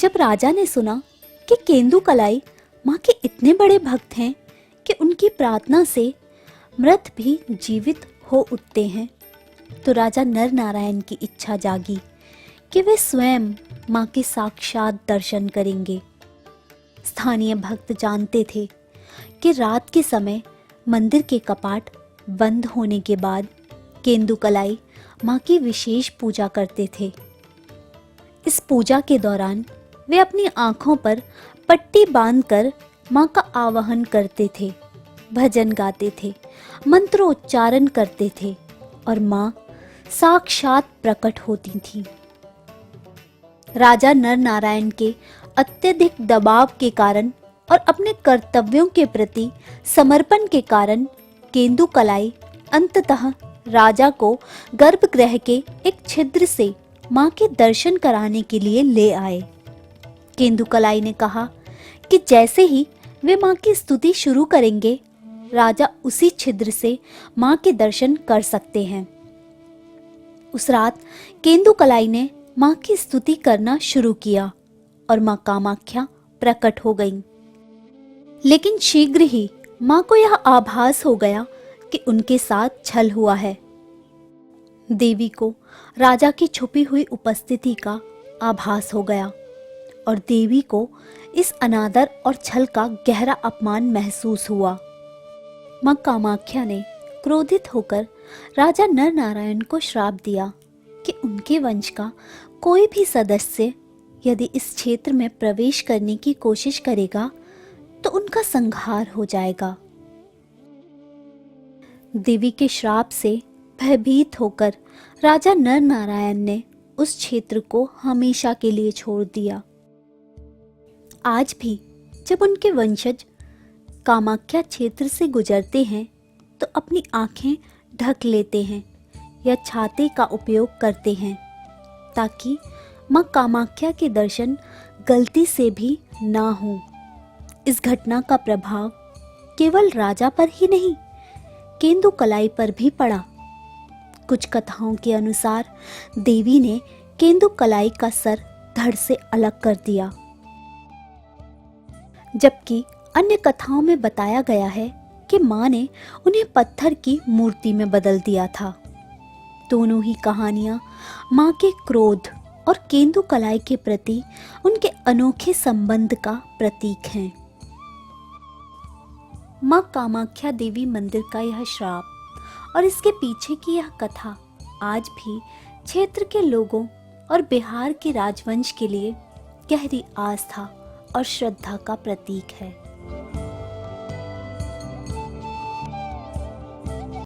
जब राजा ने सुना कि केंदुकलाई माँ के इतने बड़े भक्त हैं कि उनकी प्रार्थना से मृत भी जीवित हो उठते हैं, तो राजा नर नारायण की इच्छा जागी कि वे स्वयं माँ के साक्षात दर्शन करेंगे। स्थानीय भक्त जानते थे कि रात के समय मंदिर के कपाट बंद होने के बाद केंदुकलाई माँ की विशेष पूजा करते थे। इस पूजा के दौरान वे अपनी आंखों पर पट्टी बांधकर माँ का आवाहन करते थे, भजन गाते थे, मंत्रोच्चारण करते थे और माँ साक्षात प्रकट होती थी। राजा नर नारायण के अत्यधिक दबाव के कारण और अपने कर्तव्यों के प्रति समर्पण के कारण केंदुकलाई अंततः राजा को गर्भगृह के एक छिद्र से माँ के दर्शन कराने के लिए ले आए। केंदुकलाई ने कहा कि जैसे ही वे माँ की स्तुति शुरू करेंगे, राजा उसी छिद्र से माँ के दर्शन कर सकते हैं। उस रात केंदुकलाई ने माँ की स्तुति करना शुरू किया और माँ कामाख्या प्रकट हो गईं। लेकिन शीघ्र ही माँ को यह आभास हो गया कि उनके साथ छल हुआ है। देवी को राजा की छुपी हुई उपस्थिति का आभास हो गया और देवी को इस अनादर और छल का गहरा अपमान महसूस हुआ। माँ कामाख्या ने क्रोधित होकर राजा नर नारायण को श्राप दिया कि उनके वंश का कोई भी सदस्य यदि इस क्षेत्र में प्रवेश करने की कोशिश करेगा तो उनका संहार हो जाएगा। देवी के श्राप से भयभीत होकर राजा नर नारायण ने उस क्षेत्र को हमेशा के लिए छोड़ दिया। आज भी जब उनके वंशज कामाख्या क्षेत्र से गुजरते हैं तो अपनी आंखें ढक लेते हैं या छाते का उपयोग करते हैं ताकि माँ कामाख्या के दर्शन गलती से भी ना हो। इस घटना का प्रभाव केवल राजा पर ही नहीं, केंदुकलाई पर भी पड़ा। कुछ कथाओं के अनुसार देवी ने केंदुकलाई का सर धड़ से अलग कर दिया, जबकि अन्य कथाओं में बताया गया है कि माँ ने उन्हें पत्थर की मूर्ति में बदल दिया था। दोनों ही कहानियां माँ के क्रोध और केंदुकलाई के प्रति उनके अनोखे संबंध का प्रतीक हैं। माँ कामाख्या देवी मंदिर का यह श्राप और इसके पीछे की यह कथा आज भी क्षेत्र के लोगों और बिहार के राजवंश के लिए गहरी आस्था और श्रद्धा का प्रतीक है।